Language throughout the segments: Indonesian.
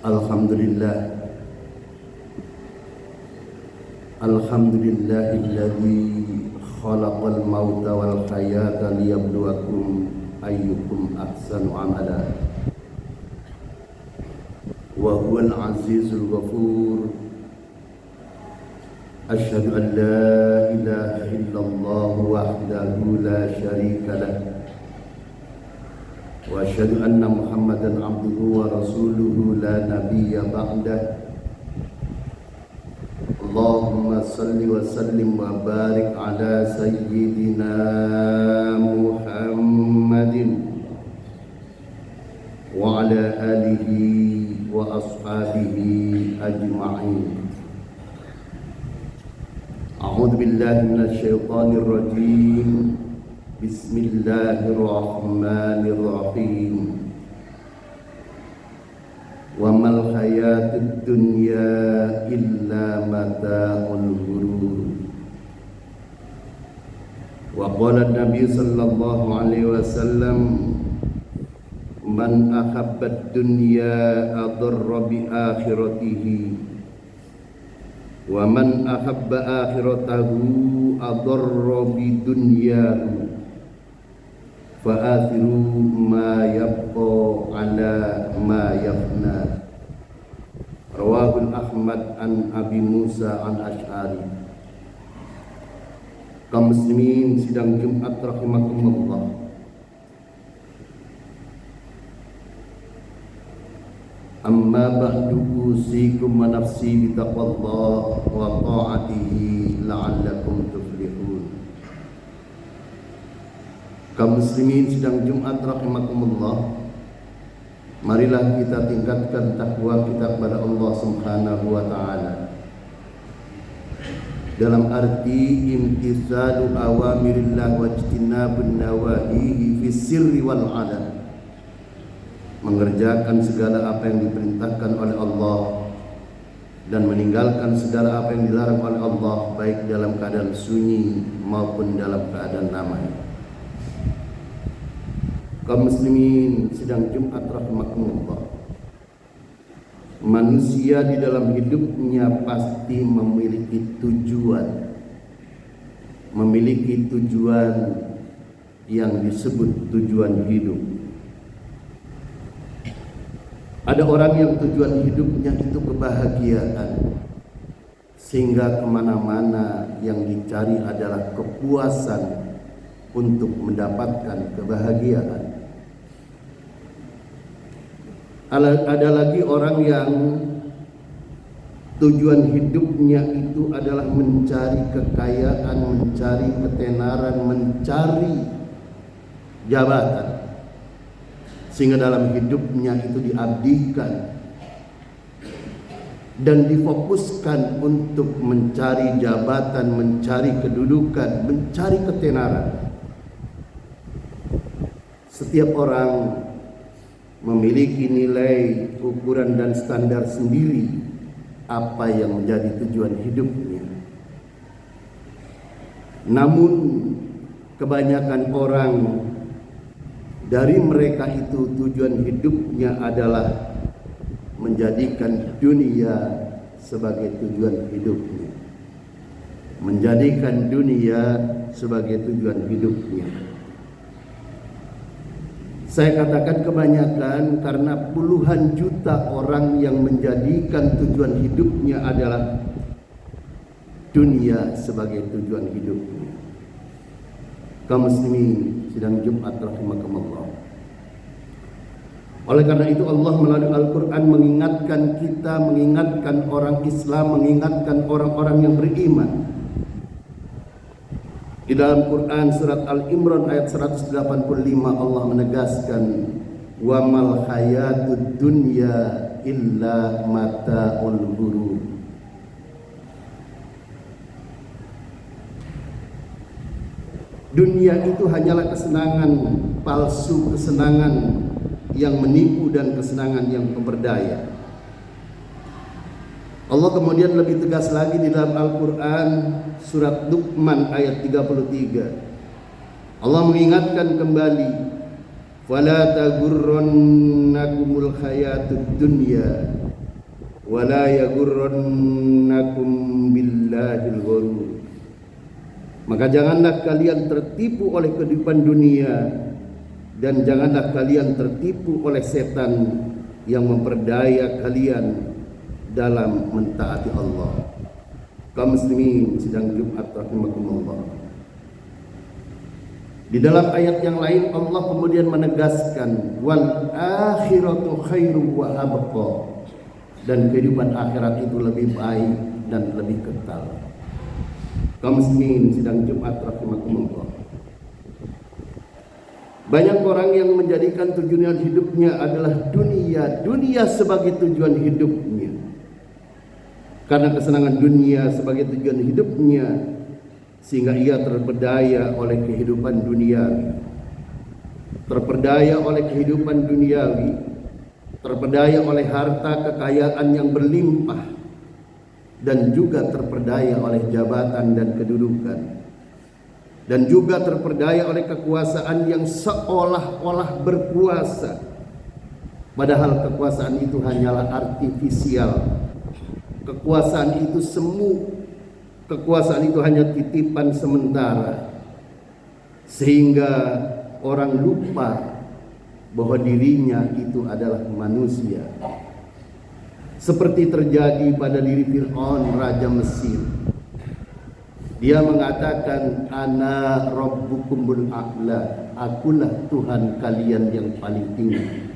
Alhamdulillah Alhamdulillahilladzi khalaqal mauta wal hayata liyabluwakum ayyukum ahsanu amala wa huwal azizul ghafur. Asyhadu an la ilaha illallah wahdahu la syarika lah wa asyhadu anna Muhammadan abduhu wa rasuluhu la nabiyya ba'dah. Allahumma salli wa sallim wa barik ala sayyidina Muhammadin wa ala alihi wa ashabihi ajma'in. A'udzu billahi minasy syaithanir rajim. Bismillahirrahmanirrahim. Wa mal hayatud dunya illa mata'ul ghurur. Wa qala an-nabiy sallallahu alaihi wasallam man ahabba ad-dunya adarra bi akhiratihi wa man ahabba akhiratahu adarra bi dunyahu fa'athiru ma yabqa ala ma yafna. Rawahul Ahmad an Abi Musa an Ash'ari. Kaum muslimin sidang Jumat rahimakumullah. Amma ba'du usikum wa nafsi bitaqwallah wa ta'atihi la'allakum tuflihun. Kaum muslimin sidang Jumat rahimakumullah, marilah kita tingkatkan takwa kita kepada Allah Subhanahu wa taala dalam arti imtithalu awamirillah wa ijtinabun nawahihi fis sirri wal alan, mengerjakan segala apa yang diperintahkan oleh Allah dan meninggalkan segala apa yang dilarang oleh Allah, baik dalam keadaan sunyi maupun dalam keadaan ramai. Kaum muslimin sidang Jumat rahimakumullah, manusia di dalam hidupnya pasti memiliki tujuan yang disebut tujuan hidup. Ada orang yang tujuan hidupnya itu kebahagiaan, sehingga kemana-mana yang dicari adalah kepuasan untuk mendapatkan kebahagiaan. Ada lagi orang yang tujuan hidupnya itu adalah mencari kekayaan, mencari ketenaran, mencari jabatan, sehingga dalam hidupnya itu diabdikan dan difokuskan untuk mencari jabatan, mencari kedudukan, mencari ketenaran. Setiap orang memiliki nilai, ukuran dan standar sendiri apa yang menjadi tujuan hidupnya. Namun kebanyakan orang dari mereka itu tujuan hidupnya adalah menjadikan dunia sebagai tujuan hidupnya. Menjadikan dunia sebagai tujuan hidupnya. Saya katakan kebanyakan karena puluhan juta orang yang menjadikan tujuan hidupnya adalah dunia sebagai tujuan hidupnya. Kaum muslimin sidang Jumat rahimakumullah. Oleh karena itu Allah melalui Al-Quran mengingatkan kita, mengingatkan orang Islam, mengingatkan orang-orang yang beriman. Di dalam Quran surat Al-Imran ayat 185 Allah menegaskan, wa mal hayatud dunya illa mata'ul ghurur. Dunia itu hanyalah kesenangan palsu, kesenangan yang menipu dan kesenangan yang memperdaya. Allah kemudian lebih tegas lagi di dalam Al-Quran surat Luqman ayat 33. Allah mengingatkan kembali, fala tagurrannakumul hayatud dunya wa la yaghurrannakum billahil ghurur. Maka janganlah kalian tertipu oleh kehidupan dunia, dan janganlah kalian tertipu oleh setan yang memperdaya kalian dalam mentaati Allah. Kaum muslimin sidang Jumat rahimakumullah. Di dalam ayat yang lain Allah kemudian menegaskan wal akhiratu khairu wa abqa, dan kehidupan akhirat itu lebih baik dan lebih kekal. Kaum muslimin sidang Jumat rahimakumullah. Banyak orang yang menjadikan tujuan hidupnya adalah dunia sebagai tujuan hidupnya. Karena kesenangan dunia sebagai tujuan hidupnya, sehingga ia terperdaya oleh kehidupan duniawi. Terperdaya oleh kehidupan duniawi, terperdaya oleh harta kekayaan yang berlimpah, dan juga terperdaya oleh jabatan dan kedudukan, dan juga terperdaya oleh kekuasaan yang seolah-olah berkuasa, padahal kekuasaan itu hanyalah artifisial. Kekuasaan itu semu, kekuasaan itu hanya titipan sementara, sehingga orang lupa bahwa dirinya itu adalah manusia. Seperti terjadi pada diri Fir'aun, raja Mesir. Dia mengatakan, ana rabbukumul a'la, akulah Tuhan kalian yang paling tinggi.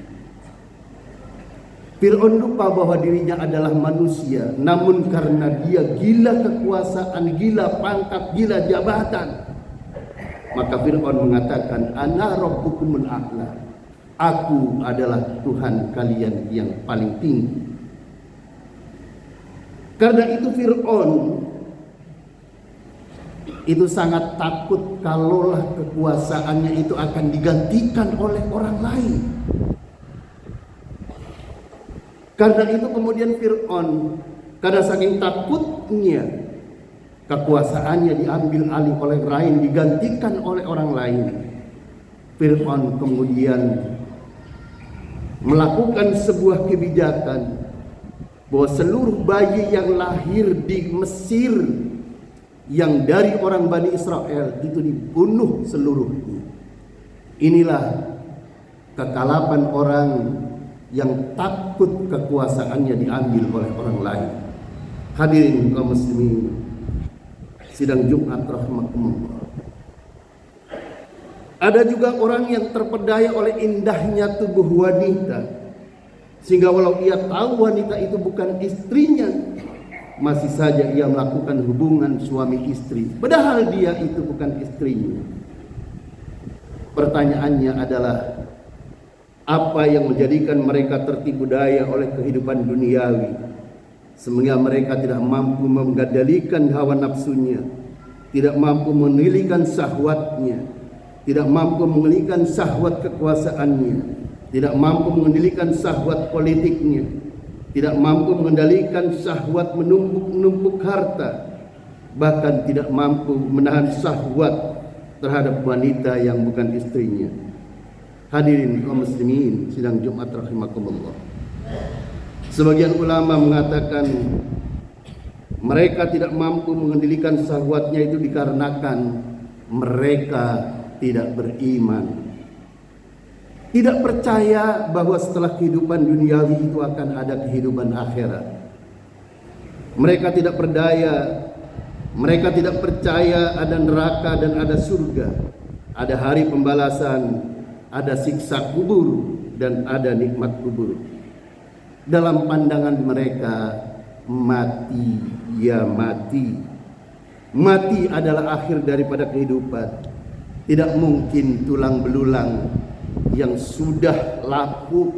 Fir'aun lupa bahwa dirinya adalah manusia, namun karena dia gila kekuasaan, gila pangkat, gila jabatan, maka Fir'aun mengatakan, ana rabbukumul a'la, aku adalah Tuhan kalian yang paling tinggi. Karena itu Fir'aun itu sangat takut kalaulah kekuasaannya itu akan digantikan oleh orang lain. Karena itu kemudian Fir'aun, karena saking takutnya kekuasaannya diambil alih oleh orang lain, digantikan oleh orang lain, Fir'aun kemudian melakukan sebuah kebijakan bahwa seluruh bayi yang lahir di Mesir yang dari orang Bani Israel itu dibunuh seluruhnya. Inilah kekalapan orang yang takut kekuasaannya diambil oleh orang lain. Hadirin kaum muslimin sidang Jumat rahimakumullah. Ada juga orang yang terpedaya oleh indahnya tubuh wanita, sehingga walau ia tahu wanita itu bukan istrinya, masih saja ia melakukan hubungan suami istri, padahal dia itu bukan istrinya. Pertanyaannya adalah, apa yang menjadikan mereka tertipu daya oleh kehidupan duniawi, sehingga mereka tidak mampu mengendalikan hawa nafsunya, tidak mampu mengendalikan syahwatnya, tidak mampu mengendalikan syahwat kekuasaannya, tidak mampu mengendalikan syahwat politiknya, tidak mampu mengendalikan syahwat menumpuk harta, bahkan tidak mampu menahan syahwat terhadap wanita yang bukan istrinya. Hadirin kaum muslimin sidang Jumat rahimakumullah. Sebagian ulama mengatakan mereka tidak mampu mengendalikan syahwatnya itu dikarenakan mereka tidak beriman, tidak percaya bahwa setelah kehidupan duniawi itu akan ada kehidupan akhirat. Mereka tidak percaya ada neraka dan ada surga, ada hari pembalasan, ada siksa kubur, dan ada nikmat kubur. Dalam pandangan mereka, mati ya mati. Mati adalah akhir daripada kehidupan. Tidak mungkin tulang belulang yang sudah lapuk,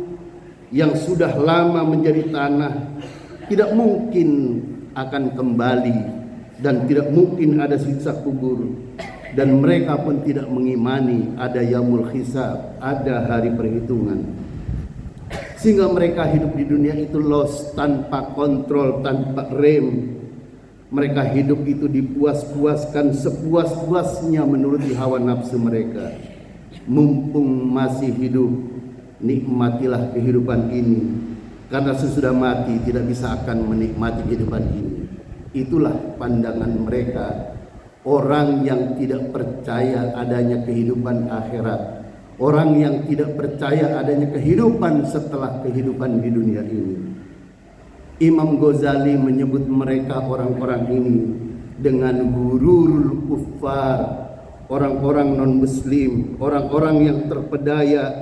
yang sudah lama menjadi tanah, tidak mungkin akan kembali, dan tidak mungkin ada siksa kubur. Dan mereka pun tidak mengimani ada yaumul hisab, ada hari perhitungan. Sehingga mereka hidup di dunia itu lost, tanpa kontrol, tanpa rem. Mereka hidup itu dipuas-puaskan sepuas-puasnya menuruti hawa nafsu mereka. Mumpung masih hidup, nikmatilah kehidupan ini, karena sesudah mati tidak bisa akan menikmati kehidupan ini. Itulah pandangan mereka, orang yang tidak percaya adanya kehidupan akhirat, orang yang tidak percaya adanya kehidupan setelah kehidupan di dunia ini. Imam Ghazali menyebut mereka orang-orang ini dengan gururul kuffar, orang-orang non-muslim, orang-orang yang terpedaya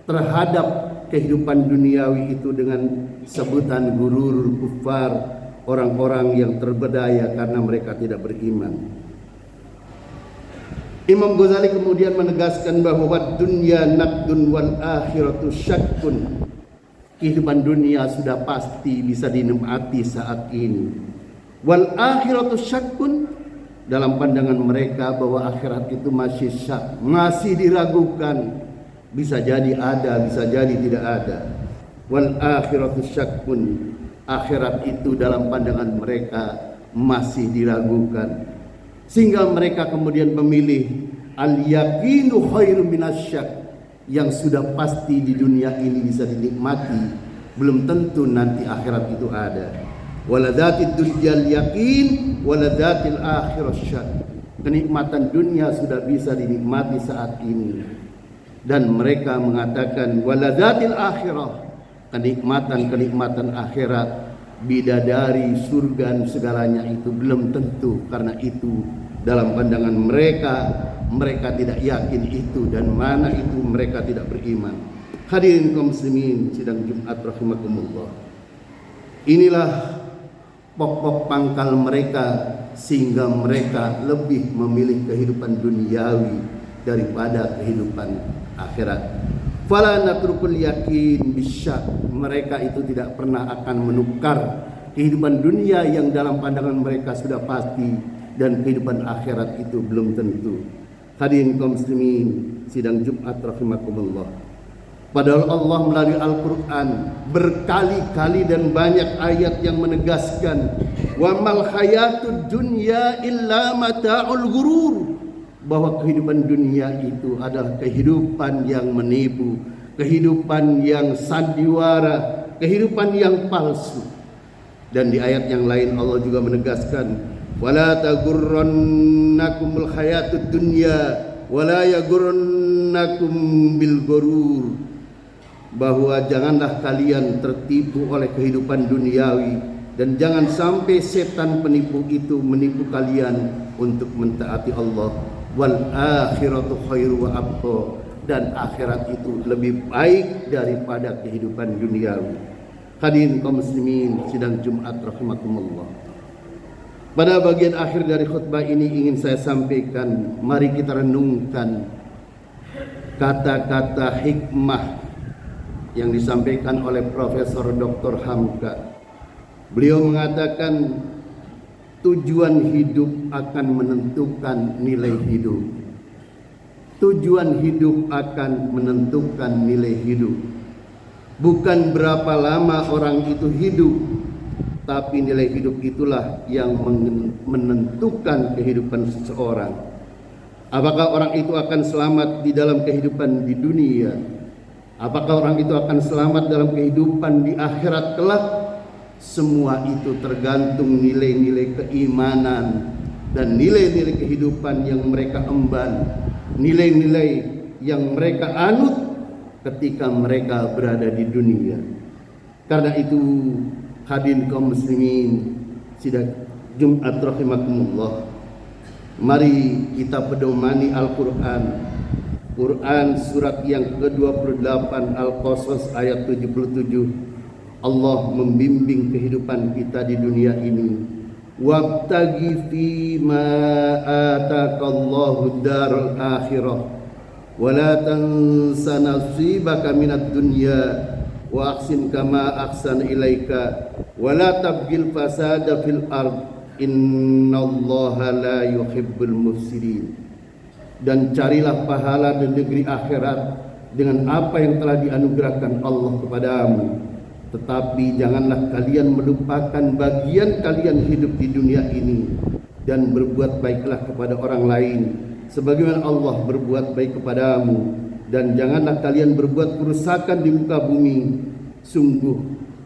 terhadap kehidupan duniawi itu dengan sebutan gururul kuffar, orang-orang yang terpedaya karena mereka tidak beriman. Imam Ghazali kemudian menegaskan bahwa dunya naqdun wal akhiratu syakkun. Kehidupan dunia sudah pasti bisa dinikmati saat ini. Wal akhiratu syakkun, dalam pandangan mereka bahwa akhirat itu masih syak, masih diragukan. Bisa jadi ada, bisa jadi tidak ada. Wal akhiratu syakkun, akhirat itu dalam pandangan mereka masih diragukan, sehingga mereka kemudian memilih al-yaqinu khairu minasyak, yang sudah pasti di dunia ini bisa dinikmati, belum tentu nanti akhirat itu ada. Waladzatil dunyal yaqin waladzatil akhirah syak, kenikmatan dunia sudah bisa dinikmati saat ini, dan mereka mengatakan waladzatil akhirah, kenikmatan akhirat, bidadari, surga, segalanya itu belum tentu, karena itu dalam pandangan mereka tidak yakin itu, dan mana itu mereka tidak beriman. Hadirin kaum muslimin sidang Jumat rahimakumullah, inilah pokok pangkal mereka, sehingga mereka lebih memilih kehidupan duniawi daripada kehidupan akhirat. Fala natrukul yakin bisyak, mereka itu tidak pernah akan menukar kehidupan dunia yang dalam pandangan mereka sudah pasti, dan kehidupan akhirat itu belum tentu. Hadirin kaum muslimin sidang Jumat rahimakumullah, padahal Allah melalui Al-Quran berkali-kali dan banyak ayat yang menegaskan wa mal hayatud dunya illa mata'ul ghurur, bahwa kehidupan dunia itu adalah kehidupan yang menipu, kehidupan yang sandiwara, kehidupan yang palsu. Dan di ayat yang lain Allah juga menegaskan wala tagurrannakumul hayatud dunya wala yagurrannakum bil ghurur, bahwa janganlah kalian tertipu oleh kehidupan duniawi, dan jangan sampai setan penipu itu menipu kalian untuk mentaati Allah. Wal akhiratu khairu wa abqa, dan akhirat itu lebih baik daripada kehidupan duniawi. Hadirin kaum muslimin sidang Jumat rahimakumullah, pada bagian akhir dari khutbah ini ingin saya sampaikan, mari kita renungkan kata-kata hikmah yang disampaikan oleh Profesor Dr. Hamka. Beliau mengatakan tujuan hidup akan menentukan nilai hidup. Tujuan hidup akan menentukan nilai hidup. Bukan berapa lama orang itu hidup, tapi nilai hidup itulah yang menentukan kehidupan seseorang. Apakah orang itu akan selamat di dalam kehidupan di dunia? Apakah orang itu akan selamat dalam kehidupan di akhirat kelak? Semua itu tergantung nilai-nilai keimanan dan nilai-nilai kehidupan yang mereka emban, nilai-nilai yang mereka anut ketika mereka berada di dunia. Karena itu hadirin kaum muslimin sidang Jumat rahimakumullah, mari kita pedomani Al-Quran. Quran surat yang ke-28 Al-Qasas ayat 77, Allah membimbing kehidupan kita di dunia ini. Wabtaghi fima ataqallahu darul akhirah wa la tansa nasibaka minad dunya wa ahsin kama ahsana ilaika wa la tabghil fasada fil ard innallaha la yuhibbul mufsidin. Dan carilah pahala di negeri akhirat dengan apa yang telah dianugerahkan Allah kepadamu. Tetapi janganlah kalian melupakan bagian kalian hidup di dunia ini, dan berbuat baiklah kepada orang lain sebagaimana Allah berbuat baik kepadamu. Dan janganlah kalian berbuat kerusakan di muka bumi. Sungguh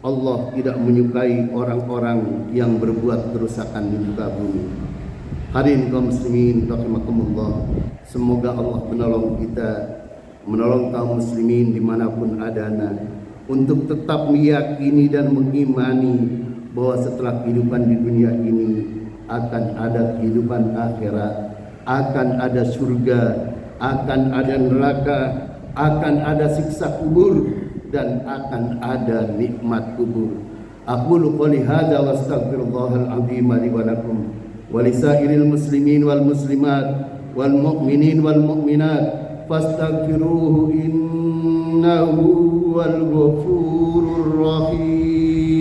Allah tidak menyukai orang-orang yang berbuat kerusakan di muka bumi. Hadirin kaum muslimin rahimakumullah, semoga Allah menolong kita, menolong kaum muslimin dimanapun adanya, untuk tetap meyakini dan mengimani bahwa setelah kehidupan di dunia ini akan ada kehidupan akhirat, akan ada surga, akan ada neraka, akan ada siksa kubur, dan akan ada nikmat kubur. Aqulu qouli hadza wa astaghfirullahal azim li wa lakum wa lisairil muslimin wal muslimat wal mu'minin wal mu'minat fastaghfiruhu innahu wal ghafurur rahim.